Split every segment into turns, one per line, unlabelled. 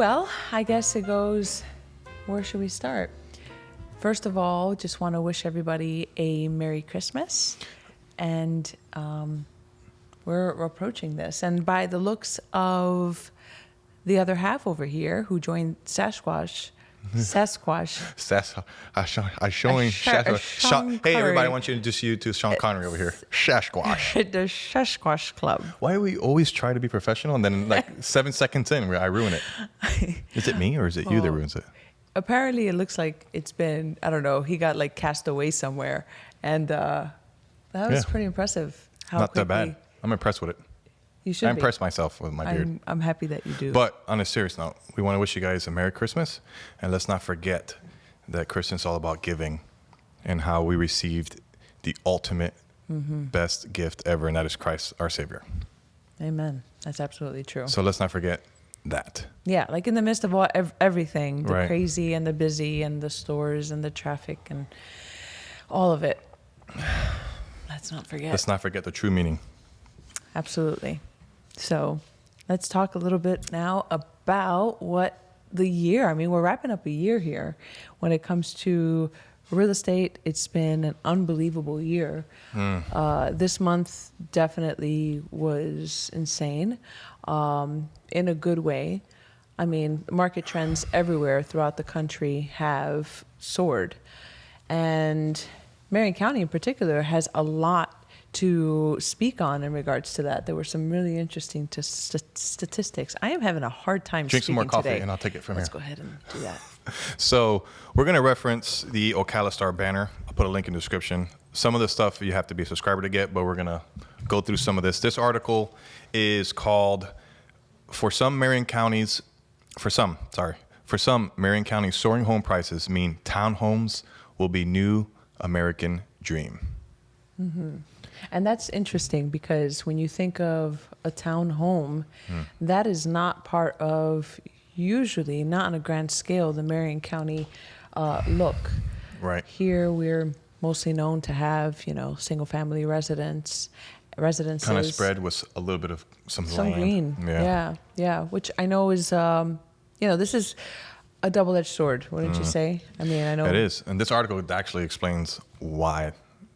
Well, I guess it goes, where should we start? First of all, just want to wish everybody a Merry Christmas. And we're approaching this. And by the looks of the other half over here who joined Sasquatch.
Hey, everybody, I want you to introduce you to Sean Connery over here. Sasquatch.
The Sasquatch Club.
Why do we always try to be professional and then like 7 seconds in, I ruin it? Is it me or is it you that ruins it?
Apparently, it looks like it's been, I don't know, he got like cast away somewhere. And that was pretty impressive.
Not that bad. I'm impressed with it.
You should
I impress myself with my beard.
I'm happy that you do.
But on a serious note, we want to wish you guys a Merry Christmas. And let's not forget that Christmas is all about giving and how we received the ultimate best gift ever, and that is Christ, our Savior.
Amen. That's absolutely true.
So let's not forget that.
Yeah, like in the midst of everything, the
Right.
crazy and the busy and the stores and the traffic and all of it. Let's not forget.
Let's not forget the true meaning.
Absolutely. So let's talk a little bit now about what the year, I mean, we're wrapping up a year here. When it comes to real estate, it's been an unbelievable year. This month definitely was insane, in a good way. I mean, market trends everywhere throughout the country have soared. And Marion County in particular has a lot to speak on in regards to that. There were some really interesting statistics. I am having a hard time
Drink some more coffee
today.
and I'll take it from
Let's
here.
go ahead and do that.
So we're going to reference the Ocala Star banner. I'll put a link in the description. Some of the stuff you have to be a subscriber to get, but we're going to go through some of this. This article is called, For some Marion Counties, soaring home prices mean townhomes will be new American dream.
And that's interesting because when you think of a town home, that is not part of, usually, not on a grand scale, the Marion County look.
Right.
Here we're mostly known to have, single family residences.
Kind of spread with a little bit of some land.
Green. Yeah. Which I know is, this is a double-edged sword, wouldn't you say? I mean, I know.
It is. And this article actually explains why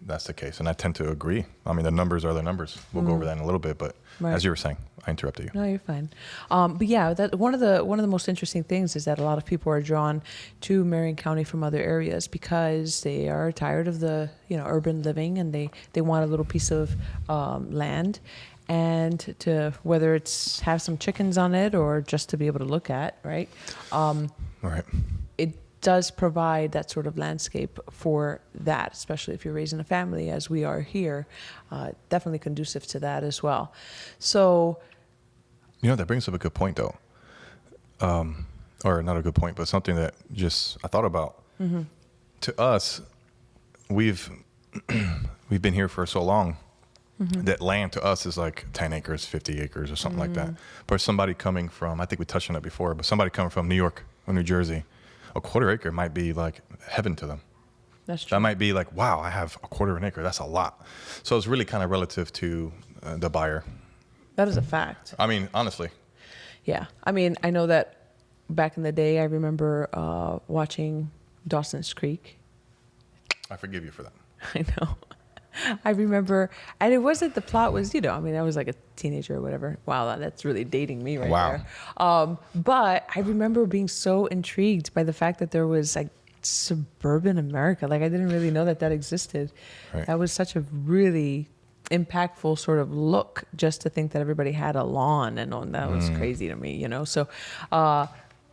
that's the case. And I tend to agree. I mean, the numbers are the numbers. We'll go over that in a little bit. But as you were saying, I interrupted you.
No, you're fine. But yeah, that one of the most interesting things is that a lot of people are drawn to Marion County from other areas because they are tired of the urban living and they want a little piece of land, and to whether it's have some chickens on it or just to be able to look at, right?
Right.
It does provide that sort of landscape for that, especially if you're raising a family, as we are here. Definitely conducive to that as well. So,
that brings up a good point, though. Or not a good point, but something that just I thought about. To us, we've been here for so long that land to us is like 10 acres, 50 acres, or something like that. But somebody coming from, I think we touched on it before, but somebody coming from New York or New Jersey, a quarter acre might be like heaven to them.
that's true.
That might be like, wow, I have a quarter of an acre. That's a lot. So it's really kind of relative to the buyer.
That is a fact.
I mean, honestly.
Yeah. I mean, I know that back in the day, I remember watching Dawson's Creek.
I forgive you for that.
I know. I remember, and it wasn't, the plot was, I mean, I was like a teenager or whatever. Wow, that's really dating me right there. But I remember being so intrigued by the fact that there was like suburban America. Like I didn't really know that existed.
Right.
That was such a really impactful sort of look, just to think that everybody had a lawn, and that was crazy to me, So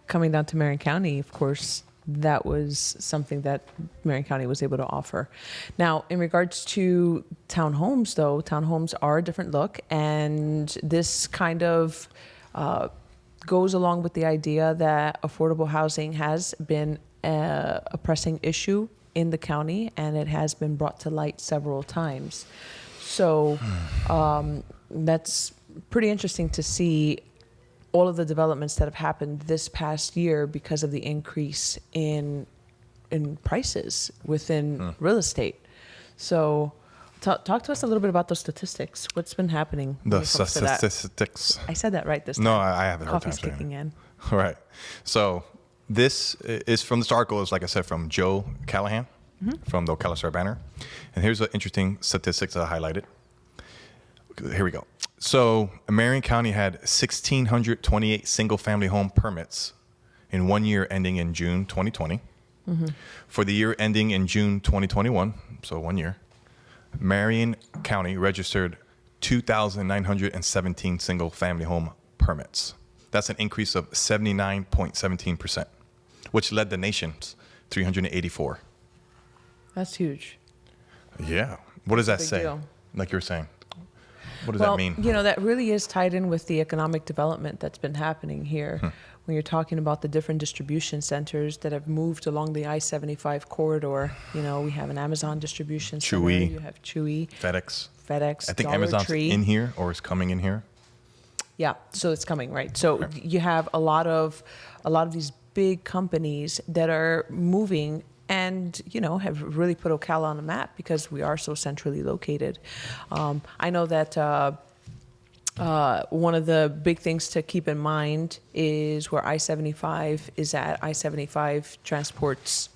coming down to Marion County, of course, that was something that Marion County was able to offer. Now, in regards to townhomes, though, townhomes are a different look, and this kind of goes along with the idea that affordable housing has been a pressing issue in the county, and it has been brought to light several times. So that's pretty interesting to see all of the developments that have happened this past year because of the increase in prices within real estate. So talk to us a little bit about those statistics. What's been happening?
The statistics.
I said that right this time.
No, I haven't heard
Coffee's
time saying
kicking
it.
in.
All right. So this is from this article is, like I said, from Joe Callahan from the Ocala Star-Banner. And here's an interesting statistic that I highlighted. Here we go. So Marion County had 1,628 single-family home permits in 1 year ending in June 2020. For the year ending in June 2021, so 1 year, Marion County registered 2,917 single-family home permits. That's an increase of 79.17%, which led the nation's 384.
That's huge.
Yeah. What does that
Big
say?
deal.
Like you were saying. What does
Well,
that mean?
you know, that really is tied in with the economic development that's been happening here. When you're talking about the different distribution centers that have moved along the I-75 corridor, you know, we have an Amazon distribution center.
Chewy.
You have Chewy,
FedEx. I think
Dollar
Amazon's
Tree.
in here or is coming in here.
Yeah, so it's coming, right? So you have a lot of these big companies that are moving and, you know, have really put Ocala on the map because we are so centrally located. I know that one of the big things to keep in mind is where I-75 is at. I-75 transports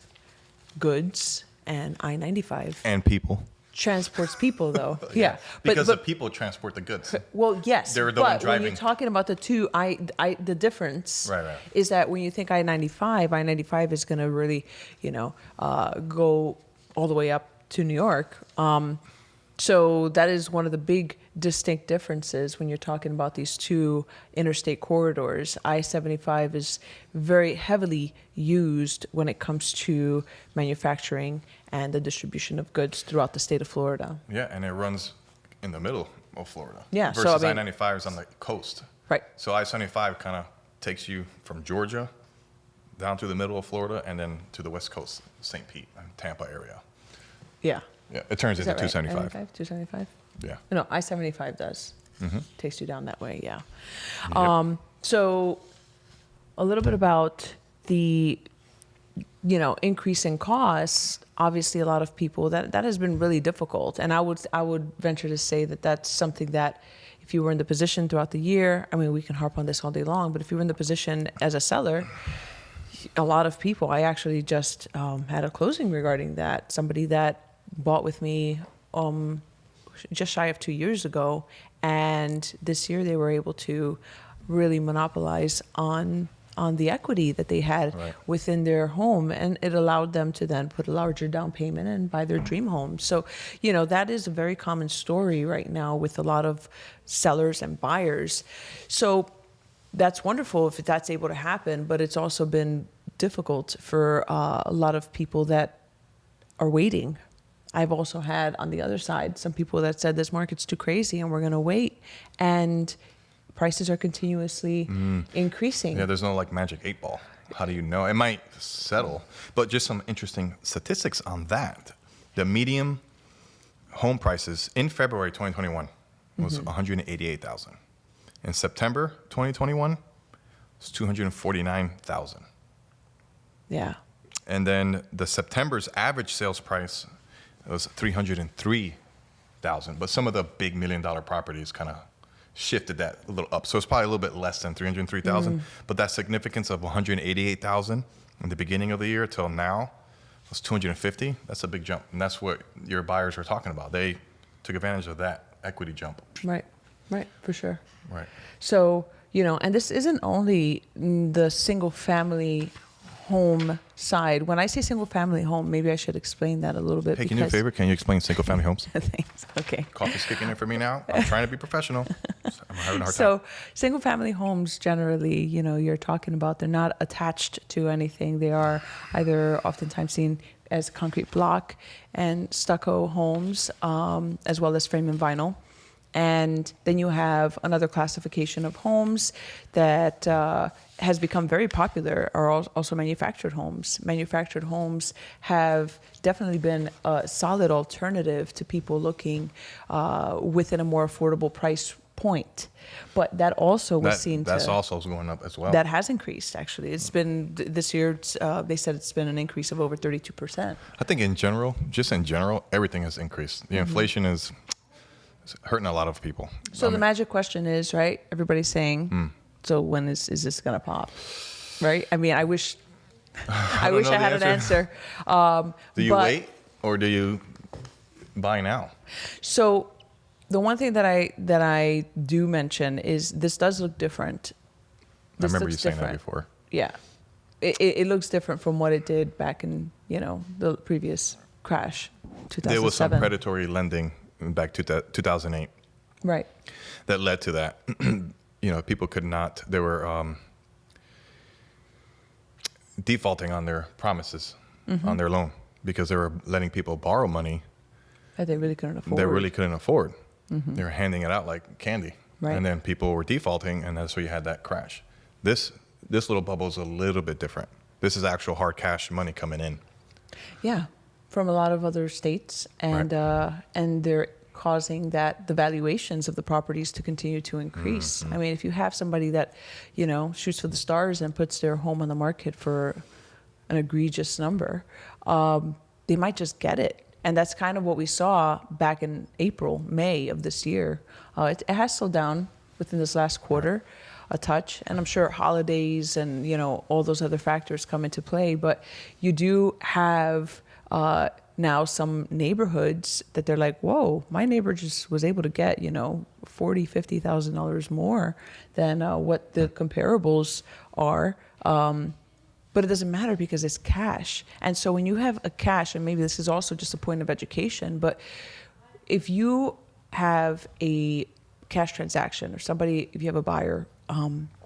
goods, and I-95
And people.
transports people, though. Yeah.
Because the people transport the goods.
Well, yes,
They're the one
but when
driving.
you're talking about the two, the difference
Right.
is that when you think I-95 is going to really, you know, go all the way up to New York. So that is one of the big distinct differences when you're talking about these two interstate corridors. I-75 is very heavily used when it comes to manufacturing and the distribution of goods throughout the state of Florida.
Yeah, and it runs in the middle of Florida.
Yeah, so,
Versus
I mean-
I-95 is on the coast.
Right.
So I-75 kind of takes you from Georgia down to the middle of Florida and then to the west coast, St. Pete and Tampa area.
Yeah.
Yeah, it turns
Is
into
that right?
275.
275?
Yeah.
No, I-75 does. Takes you down that way, yeah.
Yep.
So a little bit about the, you know, increase in costs. Obviously, a lot of people, that has been really difficult. And I would venture to say that that's something that if you were in the position throughout the year, I mean, we can harp on this all day long, but if you were in the position as a seller, a lot of people, I actually just had a closing regarding that. Somebody that bought with me just shy of 2 years ago, and this year they were able to really monopolize on the equity that they had
Right.
within their home, and it allowed them to then put a larger down payment and buy their dream home. So, you know, that is a very common story right now with a lot of sellers and buyers. So that's wonderful if that's able to happen, but it's also been difficult for a lot of people that are waiting. I've also had on the other side some people that said this market's too crazy and we're going to wait, and prices are continuously increasing.
Yeah, there's no like magic 8 ball. How do you know? It might settle, but just some interesting statistics on that. The median home prices in February 2021 was 188,000. In September 2021, it's 249,000.
Yeah.
And then the September's average sales price was 303,000. But some of the big $1 million properties kind of shifted that a little up. So it's probably a little bit less than 303,000. But that significance of 188,000 in the beginning of the year till now was 250. That's a big jump. And that's what your buyers were talking about. They took advantage of that equity jump.
Right, for sure.
Right.
So, you know, and this isn't only the single family home side. When I say single family home, maybe I should explain that a little bit.
Hey, can you do a favor? Can you explain single family homes?
Thanks. Okay.
Coffee's kicking in for me now. I'm trying to be professional. I'm having a hard time.
So single family homes generally, you know, you're talking about, they're not attached to anything. They are either oftentimes seen as concrete block and stucco homes, as well as frame and vinyl. And then you have another classification of homes that has become very popular, are also manufactured homes. Manufactured homes have definitely been a solid alternative to people looking within a more affordable price point. But that also was
That's also going up as well.
That has increased, actually. It's been, this year, they said it's been an increase of over 32%.
I think in general, everything has increased. The inflation is hurting a lot of people.
So the magic question is, right, everybody's saying So when is this gonna pop? Right? I mean, I wish I
don't
wish
know
I
the
had an answer.
Do you wait or do you buy now?
So the one thing that I do mention is this does look different.
I remember you saying that before.
Yeah. It looks different from what it did back in, the previous crash, 2007.
There was some predatory lending back to 2008.
Right.
That led to that. People could not, they were defaulting on their promises on their loan because they were letting people borrow money
that they really couldn't afford.
They really couldn't afford. They were handing it out like candy.
Right.
And then people were defaulting, and that's where you had that crash. This little bubble is a little bit different. This is actual hard cash money coming in.
Yeah, from a lot of other states, and
Right.
and they're causing the valuations of the properties to continue to increase. I mean, if you have somebody that, shoots for the stars and puts their home on the market for an egregious number, they might just get it. And that's kind of what we saw back in April, May of this year. It has slowed down within this last quarter a touch. And I'm sure holidays and, all those other factors come into play. But you do have now some neighborhoods that they're like, whoa, my neighbor just was able to get, $40,000, $50,000 more than what the comparables are. But it doesn't matter because it's cash. And so when you have a cash, and maybe this is also just a point of education, but if you have a cash transaction or if you have a buyer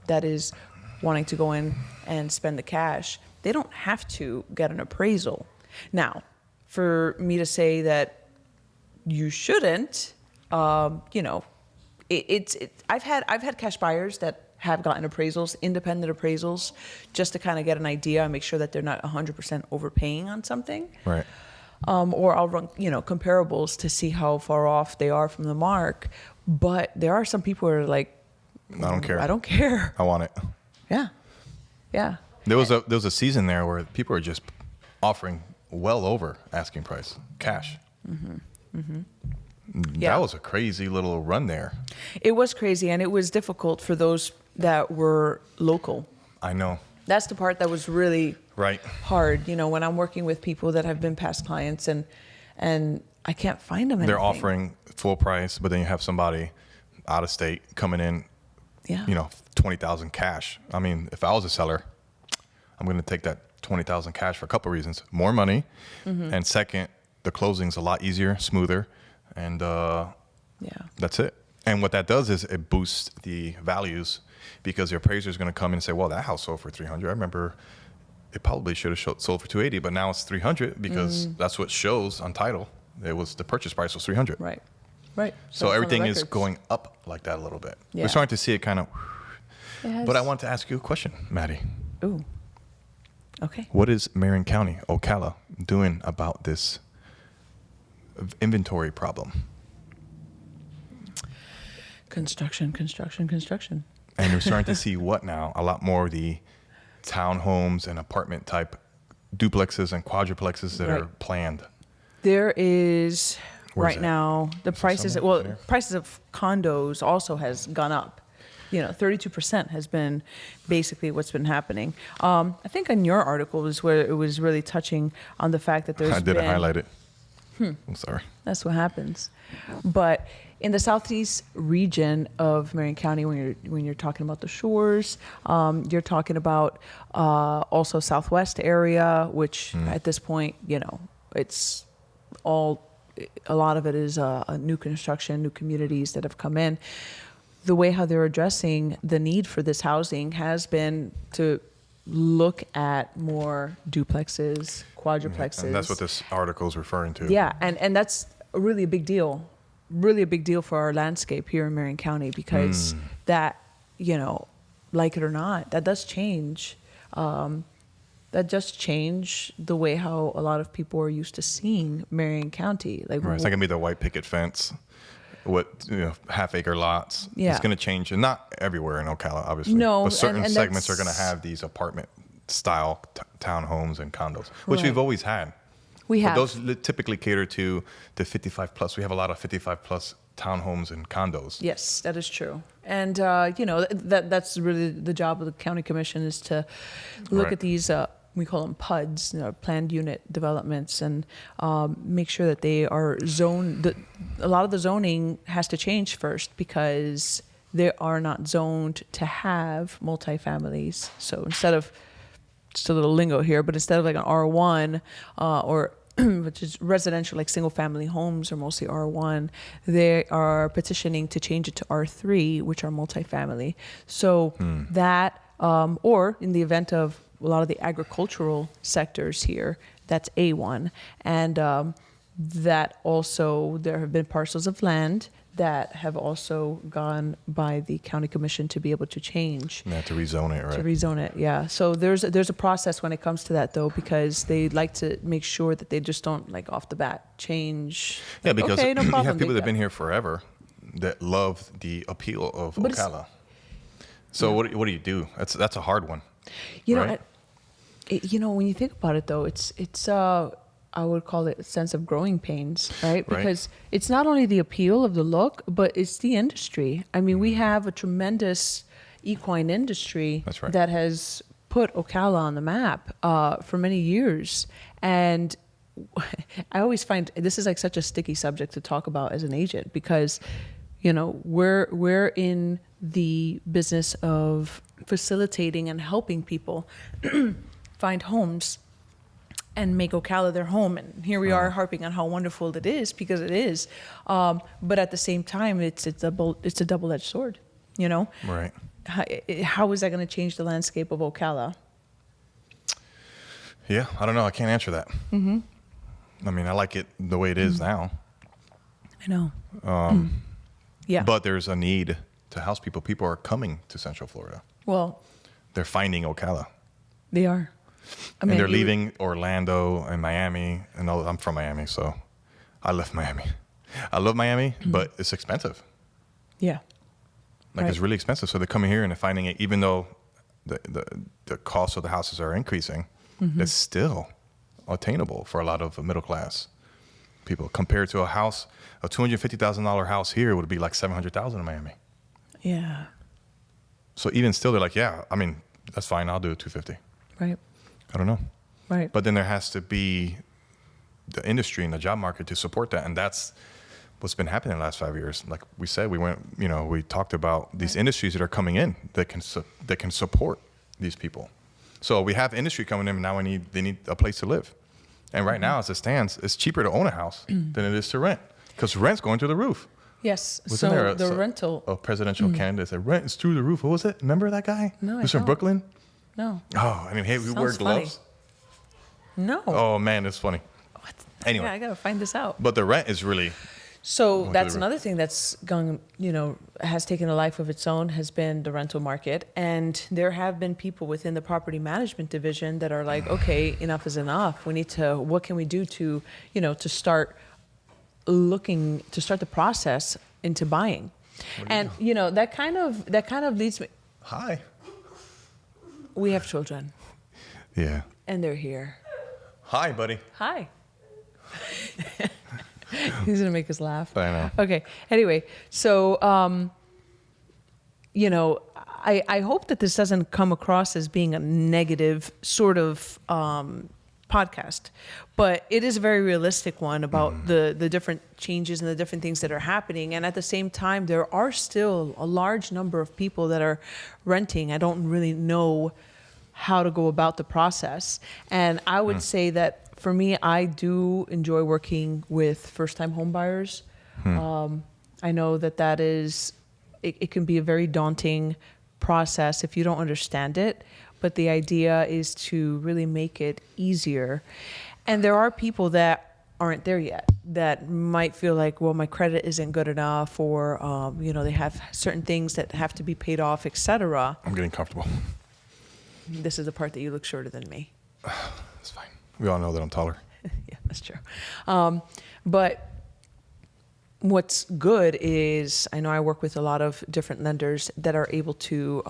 that is wanting to go in and spend the cash, they don't have to get an appraisal. Now, for me to say that you shouldn't, I've had cash buyers that have gotten appraisals, independent appraisals, just to kind of get an idea and make sure that they're not 100% overpaying on something.
Right.
Or I'll run, comparables to see how far off they are from the mark. But there are some people who are like,
I don't care.
I don't care.
I want it.
Yeah. Yeah.
There was a season there where people were just offering well over asking price, cash.
Yeah.
That was a crazy little run there.
It was crazy, and it was difficult for those that were local.
I know.
That's the part that was really
Right.
hard. When I'm working with people that have been past clients and I can't find them anything.
They're offering full price, but then you have somebody out of state coming in,
Yeah.
$20,000 cash. I mean, if I was a seller, I'm going to take that $20,000 cash for a couple of reasons. More money. And second, the closing's a lot easier, smoother. And that's it. And what that does is it boosts the values because the appraiser is going to come in and say, well, that house sold for $300. I remember it probably should have sold for $280, but now it's $300 because that's what shows on title. It was the purchase price was $300.
Right.
So
it's on the
everything is
records.
going up like that a little bit.
Yeah.
We're starting to see it kind of.
It has-
But I want to ask you a question, Maddie.
Ooh. Okay.
What is Marion County, Ocala, doing about this inventory problem?
Construction.
And we're starting to see what now? A lot more of the townhomes and apartment type duplexes and quadruplexes that are planned.
There is
Where's
right
that?
now the
Is there
prices.
somewhere
Well,
there?
prices of condos also has gone up. 32% has been basically what's been happening. I think on your article is where it was really touching on the fact that there's
I didn't
been,
highlight it. I'm sorry.
That's what happens. But in the southeast region of Marion County, when you're talking about the shores, you're talking about also southwest area, which at this point, it's all a lot of it is a new construction, new communities that have come in. The way how they're addressing the need for this housing has been to look at more duplexes, quadruplexes.
And that's what this article is referring to.
Yeah, and that's really a big deal for our landscape here in Marion County because that, like it or not, that does change. That does change the way how a lot of people are used to seeing Marion County. Like,
Right. It's not going to be the white picket fence with half-acre lots.
Yeah.
It's going to change, and not everywhere in Ocala, obviously.
No,
but certain
and
segments are
that's-
going to have these apartment-style townhomes and condos, which
Right.
we've always had.
We
But
have.
those typically cater to the 55 plus. We have a lot of 55 plus townhomes and condos.
Yes, that is true. And, that's really the job of the county commission is to look
Right.
at these, we call them PUDs, planned unit developments, and make sure that they are zoned. A lot of the zoning has to change first because they are not zoned to have multifamilies. So instead of, just a little lingo here, but instead of like an R1 or which is residential, like single family homes are mostly R1, they are petitioning to change it to R3, which are multifamily. So that, or in the event of a lot of the agricultural sectors here, that's A1. And that also, there have been parcels of land that have also gone by the county commission to be able to change.
You have to rezone it,
To
right?
rezone it, yeah. So there's a process when it comes to that, though, because they like to make sure that they just don't, like, off the bat change.
Yeah,
Like,
because
okay, no
you
problem,
have people
take
that have been
that.
here forever that love the appeal of
But it's-
Ocala. So what do you do? That's a hard one.
You know,
right?
when you think about it, though, it's I would call it a sense of growing pains, right?
Right.
Because it's not only the appeal of the look, but it's the industry. I mean, we have a tremendous equine industry
That's right.
that has put Ocala on the map for many years. And I always find this is like such a sticky subject to talk about as an agent because, we're in the business of facilitating and helping people find homes and make Ocala their home. And here we are harping on how wonderful it is because it is. But at the same time, it's a double-edged sword,
Right.
How is that going to change the landscape of Ocala?
Yeah, I don't know. I can't answer that. Mm-hmm. I mean, I like it the way it is now.
I know. Yeah.
But there's a need to house people. People are coming to Central Florida.
Well,
They're finding Ocala.
they are. I
And they're
you-
leaving Orlando and Miami. And I'm from Miami, so I left Miami. I love Miami, but it's expensive.
Yeah.
Like
Right.
it's really expensive. So they're coming here and they're finding it, even though the cost of the houses are increasing, it's still attainable for a lot of middle class people compared to a house. A $250,000 house here would be like $700,000 in Miami.
Yeah.
So even still, they're like, yeah, I mean, that's fine. I'll do $250.
Right.
I don't know.
Right.
But then there has to be the industry and the job market to support that. And that's what's been happening in the last 5 years. Like we said, we talked about these industries that are coming in that can support these people. So we have industry coming in and now they need a place to live. And right now, as it stands, it's cheaper to own a house than it is to rent because rent's going through the roof.
Yes.
Wasn't
so
there
the rental.
a presidential candidate said rent is through the roof? What was it? Remember that guy?
No, I
Who's from
don't.
Brooklyn?
No.
Oh, I mean, hey, we wear
Sounds funny.
gloves.
No.
Oh man, it's funny.
What?
Anyway.
Yeah, I gotta find this out.
But the rent is really
So
to
that's
the-
another thing that's gone, has taken a life of its own has been the rental market. And there have been people within the property management division that are like, okay, enough is enough. What can we do to, to start the process into buying? And, that kind of leads me,
hi.
we have children
Yeah.
and they're here.
Hi, buddy.
Hi. He's gonna make us laugh.
I know.
Okay. Anyway, so I hope that this doesn't come across as being a negative sort of podcast, but it is a very realistic one about the different changes and the different things that are happening. And at the same time, there are still a large number of people that are renting. I don't really know how to go about the process. And I would say that for me, I do enjoy working with first-time home buyers. I know that is, it can be a very daunting process if you don't understand it, but the idea is to really make it easier. And there are people that aren't there yet that might feel like, well, my credit isn't good enough, or they have certain things that have to be paid off, etc.
I'm getting comfortable.
This is the part that you look shorter than me.
It's fine. We all know that I'm taller.
Yeah, that's true. But what's good is I know I work with a lot of different lenders that are able to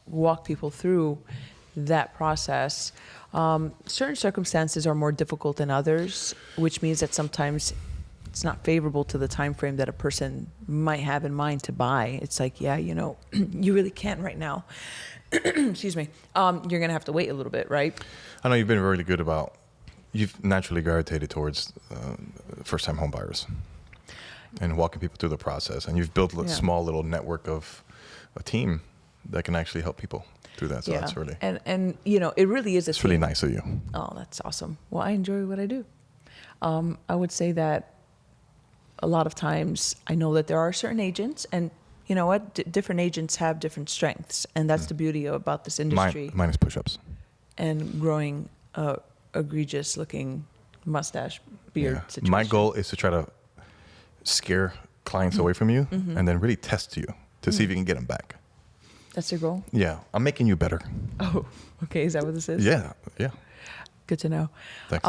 walk people through that process. Certain circumstances are more difficult than others, which means that sometimes it's not favorable to the time frame that a person might have in mind to buy. It's like, yeah, you know, you really can't right now. Excuse me. You're gonna have to wait a little bit, right?
I know you've been really good about. You've naturally gravitated towards first-time home buyers and walking people through the process, and you've built a small little network of a team that can actually help people through that. So that's really
and you know, it really is.
It's really nice of you.
Oh, that's awesome. Well, I enjoy what I do. I would say that a lot of times I know that there are certain agents, and you know what, different agents have different strengths, and that's the beauty about this industry.
Mine is push-ups
And growing egregious looking mustache beard situation.
My goal is to try to scare clients away from you and then really test you to see if you can get them back.
That's your goal?
Yeah. I'm making you better.
Oh, okay. Is that what this is?
Yeah. Yeah.
Good to know.
Thanks.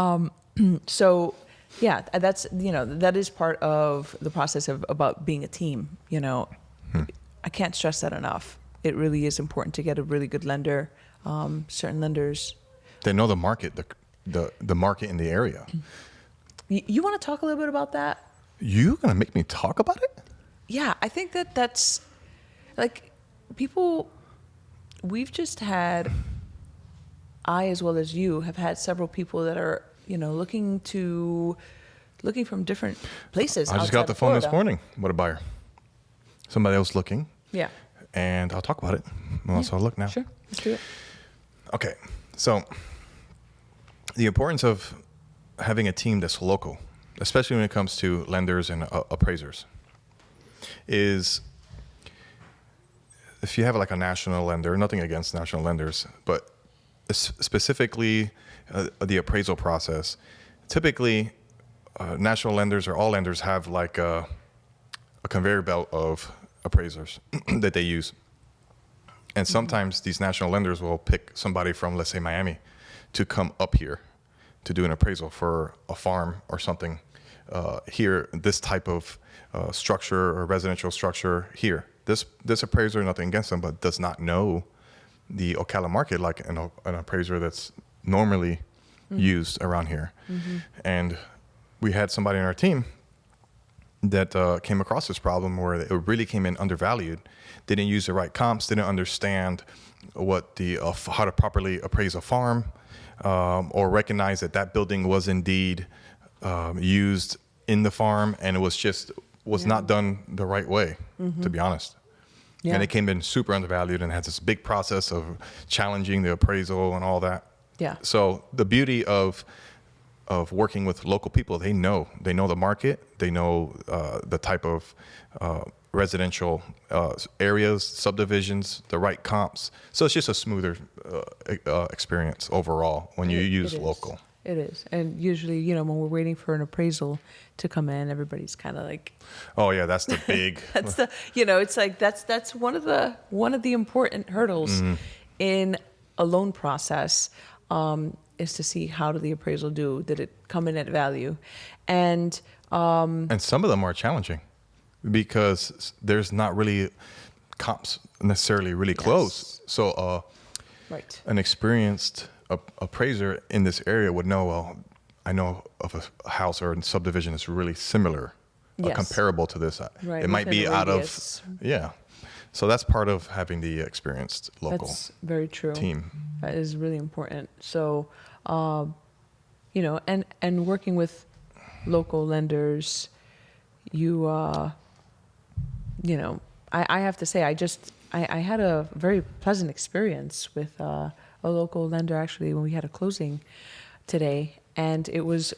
So, yeah, that's, you know, that is part of the process of about being a team. You know, I can't stress that enough. It really is important to get a really good lender. Certain lenders,
they know the market, the market in the area.
You want to talk a little bit about that?
You gonna make me talk about it?
Yeah, I think that's like people. We've just had, I as well as you have had several people that are, you know, looking from different places.
I just got the phone this morning with a buyer. Somebody else looking.
Yeah.
And I'll talk about it. So I'll look now.
Sure, let's do it.
Okay, so the importance of having a team that's local, especially when it comes to lenders and appraisers, is if you have like a national lender, nothing against national lenders, but specifically the appraisal process, typically national lenders or all lenders have like a conveyor belt of appraisers that they use. And sometimes these national lenders will pick somebody from, let's say, Miami to come up here to do an appraisal for a farm or something here, this type of structure or residential structure here. This appraiser, nothing against them, but does not know the Ocala market like an appraiser that's normally used around here. And we had somebody in our team that came across this problem where it really came in undervalued, didn't use the right comps, didn't understand what how to properly appraise a farm, or recognize that building was indeed used in the farm, and it was not done the right way, to be honest. Yeah. And it came in super undervalued and had this big process of challenging the appraisal and all that.
Yeah.
So the beauty of working with local people, they know the market, they know the type of residential areas, subdivisions, the right comps. So it's just a smoother experience overall when you use local.
It is. And usually, you know, when we're waiting for an appraisal to come in, everybody's kind of like,
oh yeah, that's the big,
that's the, you know, it's like, that's one of the important hurdles in a loan process, is to see how did the appraisal do? Did it come in at value? And
some of them are challenging because there's not really comps necessarily really close. So
right.
An experienced appraiser in this area would know, well, I know of a house or a subdivision that's really similar, comparable to this.
Right.
It might be out of, So that's part of having the experienced local
That's very true.
Team.
That is really important. So, you know, and working with local lenders, you know, I have to say, I had a very pleasant experience with a local lender actually when we had a closing today, and it was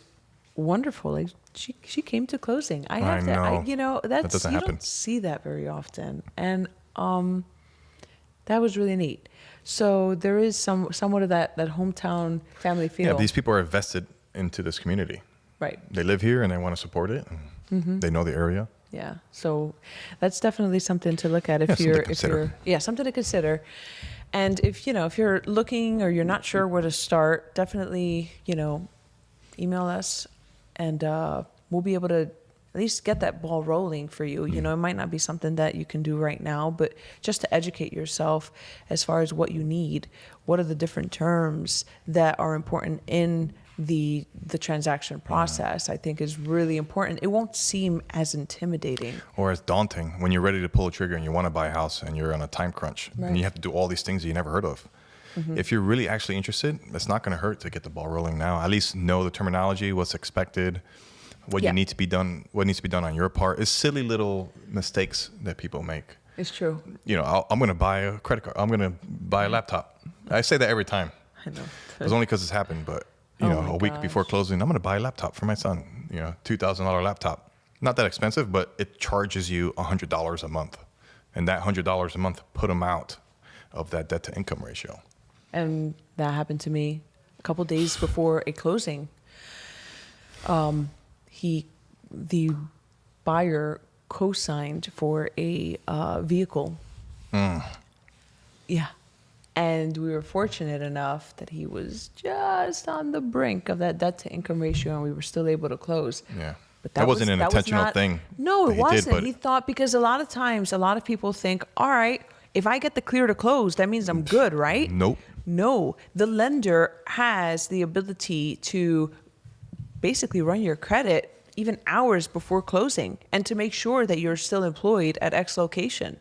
wonderful. Like she came to closing. I know. You know, that doesn't happen. Don't see that very often, and that was really neat. So there is somewhat of that hometown family feel.
Yeah, these people are invested into this community.
Right.
They live here and they want to support it. They know the area.
Yeah. So that's definitely something to look at if you're something to consider. And if you're looking or you're not sure where to start, definitely, you know, email us and we'll be able to at least get that ball rolling for you. You know, it might not be something that you can do right now, but just to educate yourself as far as what you need, what are the different terms that are important in the transaction process, I think is really important. It won't seem as intimidating
or as daunting when you're ready to pull a trigger and you want to buy a house and you're on a time crunch
Right.
and you have to do all these things that you never heard of. If you're really actually interested, it's not going to hurt to get the ball rolling now. At least know the terminology, what's expected, what
Yeah.
you need to be done, what needs to be done on your part. It's silly little mistakes that people make.
It's true.
You know, I'm going to buy a credit card. I'm going to buy a laptop. I say that every time.
I know.
It's only because it's happened, but you
Oh
know,
my
a week
gosh.
before closing, I'm going to buy a laptop for my son. You know, $2,000 laptop. Not that expensive, but it charges you $100 a month, and that $100 a month put him out of that debt to income ratio.
And that happened to me a couple days before a closing. The buyer co-signed for a vehicle. Yeah. And we were fortunate enough that he was just on the brink of that debt to income ratio, and we were still able to close.
Yeah.
But
That wasn't an
that was
intentional
not-
thing
No,
that
it
he did,
wasn't.
but-
He thought, because a lot of times, a lot of people think, all right, if I get the clear to close, that means I'm good, right?
Nope.
No, the lender has the ability to basically run your credit even hours before closing and to make sure that you're still employed at X location.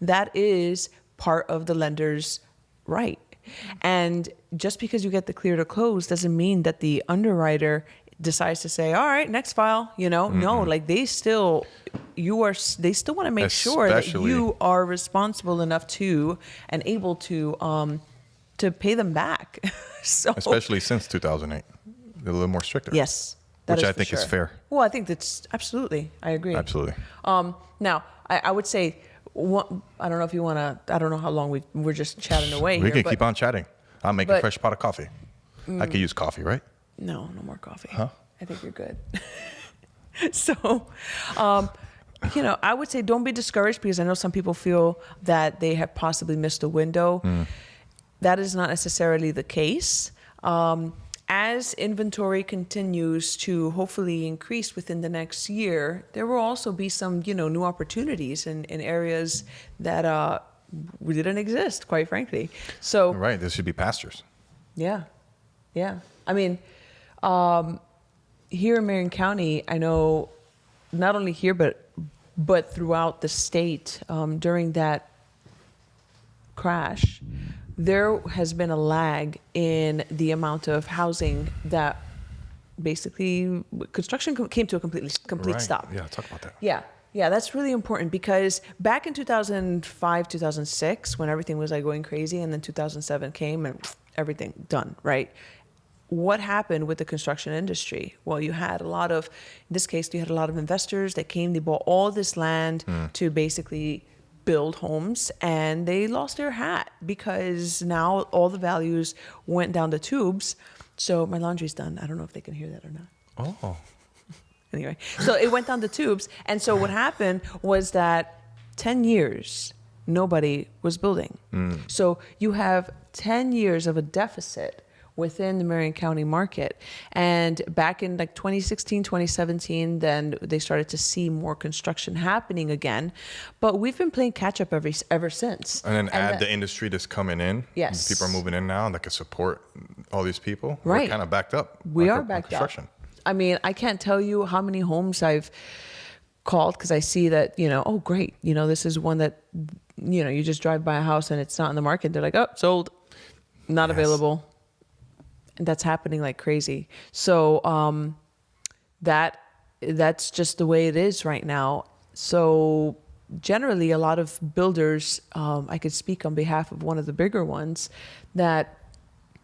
That is part of the lender's right. And just because you get the clear to close doesn't mean that the underwriter decides to say, all right, next file, you know. No, like they still want to make sure that
Especially-
you are responsible enough to and able to pay them back. So
Especially since 2008. They're a little more stricter.
yes, that
Which
is
I
for
think is
sure.
fair.
Well, I think that's absolutely, I agree.
Absolutely.
Now, I would say, I don't know if you want to, I don't know how long we're just chatting away
We
here.
can
but
keep on chatting. I'll make a
but-
fresh pot of coffee. I could use coffee, right?
No more coffee.
Huh?
I think you're good. So, I would say don't be discouraged, because I know some people feel that they have possibly missed a window. That is not necessarily the case. As inventory continues to hopefully increase within the next year, there will also be some, new opportunities in areas that didn't exist, quite frankly. So,
Right. There should be pastures.
yeah. I mean, here in Marion County, I know not only here, but throughout the state, during that crash, there has been a lag in the amount of housing that basically construction came to a complete
Right.
stop.
Yeah, talk about that.
Yeah, that's really important, because back in 2005, 2006, when everything was like going crazy, and then 2007 came and everything done, right? What happened with the construction industry? Well, you had a lot of, in this case, you had a lot of investors that came, they bought all this land to basically build homes, and they lost their hat because now all the values went down the tubes. So my laundry's done. I don't know if they can hear that or not.
Oh.
Anyway, so it went down the tubes. And so what happened was that 10 years, nobody was building. So you have 10 years of a deficit within the Marion County market. And back in like 2016, 2017, then they started to see more construction happening again. But we've been playing catch up ever since.
And then add
that-
the industry that's coming in.
Yes.
People are moving in now that can support all these people.
Right.
We're kind of backed up.
We
on
are backed up.
construction.
I mean, I can't tell you how many homes I've called because I see that, oh, great. This is one that, you just drive by a house and it's not in the market. They're like, oh, sold, not
Yes.
available. And that's happening like crazy. So that's just the way it is right now. So generally, a lot of builders, I could speak on behalf of one of the bigger ones that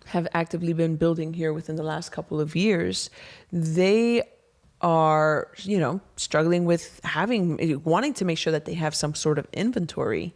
have actively been building here within the last couple of years. They are, struggling with wanting to make sure that they have some sort of inventory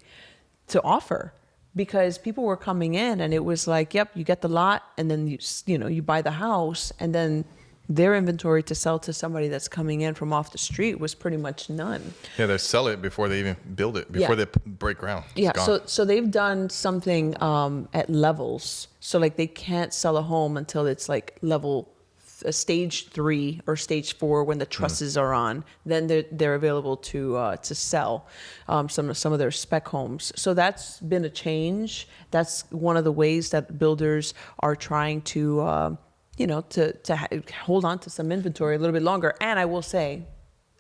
to offer, because people were coming in and it was like, yep, you get the lot, and then you buy the house, and then their inventory to sell to somebody that's coming in from off the street was pretty much none.
Yeah, they sell it before they even build it, before
Yeah.
they break ground. It's
Yeah,
gone.
so they've done something at levels. So like they can't sell a home until it's like level stage 3 or stage 4 when the trusses are on. Then they're available to sell some of their spec homes. So that's been a change. That's one of the ways that builders are trying to hold on to some inventory a little bit longer. And I will say,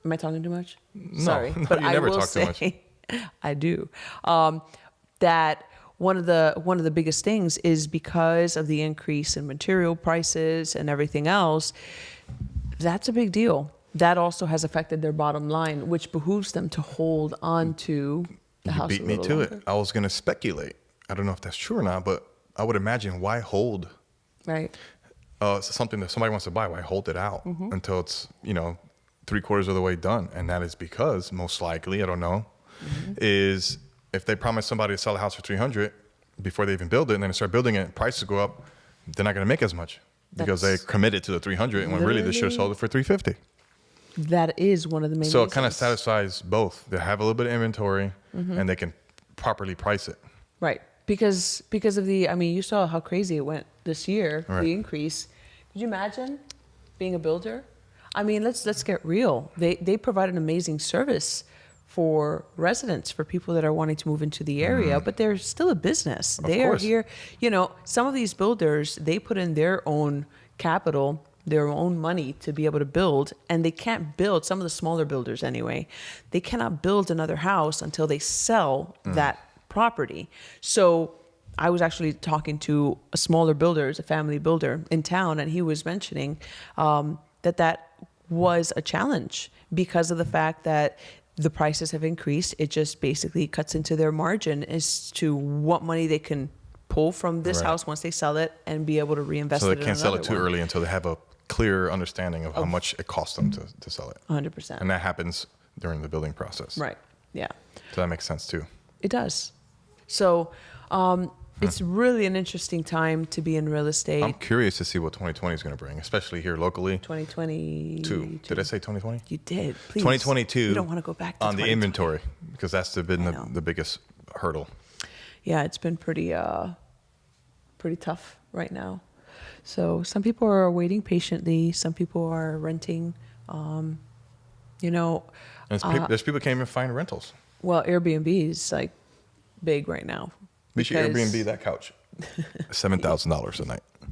am I talking too much? Sorry,
no,
but
you never talk too much.
I do. That one of the biggest things is because of the increase in material prices and everything else. That's a big deal. That also has affected their bottom line, which behooves them to hold on to the house.
You beat me to it. I was going to speculate. I don't know if that's true or not, but I would imagine why hold
Right.
something that somebody wants to buy? Why hold it out until it's 3/4 of the way done? And that is because most likely, I don't know, is if they promise somebody to sell a house for 300 before they even build it, and then they start building it, prices go up, they're not going to make as much because they committed to the 300 when really they should have sold it for 350.
That is one of the main
So
reasons.
it kind of satisfies both. They have a little bit of inventory and they can properly price it.
Right. Because of you saw how crazy it went this year,
Right.
the increase. Could you imagine being a builder? I mean, let's get real. They provide an amazing service for residents, for people that are wanting to move into the area, but they're still a business. They are
course.
here, some of these builders, they put in their own capital, their own money to be able to build, and they can't build, some of the smaller builders anyway, they cannot build another house until they sell that property. So I was actually talking to a smaller builder, a family builder in town, and he was mentioning that was a challenge because of the fact that the prices have increased. It just basically cuts into their margin as to what money they can pull from this
Right.
house once they sell it and be able to reinvest
So
it
they
in
can't sell it
another
too
one.
early until they have a clear understanding of how much it costs them to sell it.
100%.
And that happens during the building process.
Right. Yeah.
So that makes sense too.
It does. So it's really an interesting time to be in real estate.
I'm curious to see what 2020 is going to bring, especially here locally.
2022.
Did I say 2020?
You did. Please.
2022.
You don't want to go back to
on the
2020.
inventory because that's been
I know.
the biggest hurdle.
Yeah, it's been pretty tough right now. So some people are waiting patiently. Some people are renting.
And there's people can't even find rentals.
Well, Airbnb is like big right now.
We should
because-
Airbnb that couch. $7,000 a night.
Oh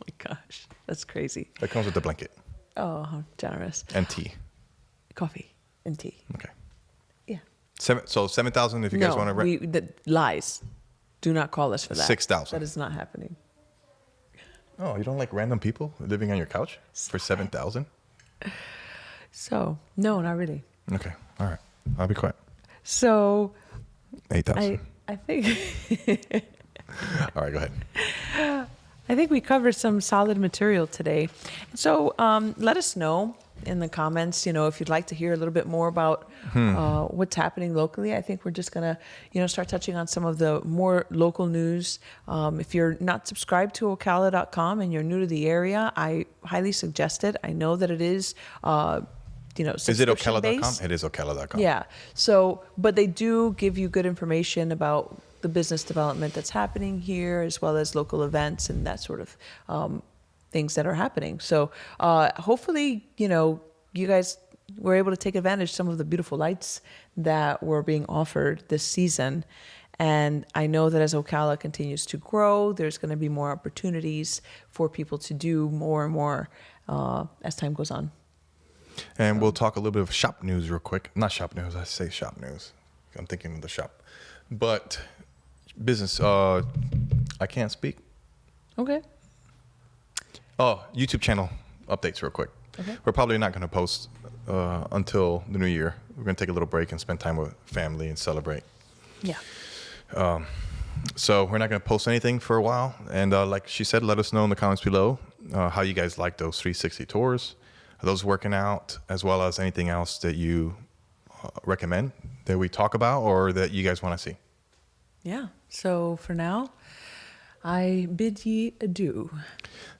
my gosh, that's crazy.
That comes with the blanket
Oh, how generous.
and tea.
Coffee and tea.
Okay.
Yeah.
So 7,000 if you guys want to rent.
Lies. Do not call us for that.
6,000.
That is not happening.
Oh, you don't like random people living on your couch for
Stop it.
7,000?
So no, not really.
Okay. All right. I'll be quiet.
So
8,000.
I think
All right. Go ahead.
I think we covered some solid material today. So let us know in the comments, if you'd like to hear a little bit more about what's happening locally. I think we're just going to, start touching on some of the more local news. If you're not subscribed to Ocala.com and you're new to the area, I highly suggest it. I know that it is,
Is it Ocala.com?
subscription-based.
It is Ocala.com.
Yeah. So, but they do give you good information about the business development that's happening here, as well as local events and that sort of things that are happening. So, hopefully, you guys were able to take advantage of some of the beautiful lights that were being offered this season. And I know that as Ocala continues to grow, there's going to be more opportunities for people to do more and more as time goes on.
And we'll talk a little bit of shop news real quick. Not shop news. I say shop news. I'm thinking of the shop. But business, I can't speak.
Okay.
Oh, YouTube channel updates real quick.
Okay.
We're probably not going to post until the new year. We're going to take a little break and spend time with family and celebrate.
Yeah.
So we're not going to post anything for a while. And like she said, let us know in the comments below how you guys like those 360 tours. Are those working out, as well as anything else that you recommend that we talk about or that you guys want to see?
Yeah. So for now, I bid ye adieu.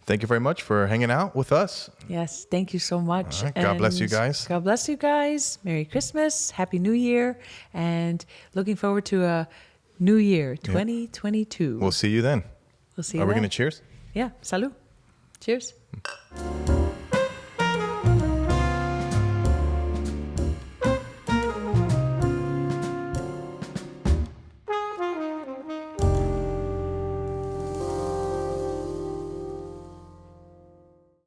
Thank you very much for hanging out with us.
Yes, thank you so much.
All right, God bless you
And
guys.
God bless you guys. Merry Christmas, Happy New Year, and looking forward to a new year, 2022.
We'll see you then.
We'll see you
Are we
then.
going to cheers?
Yeah, salud. Cheers.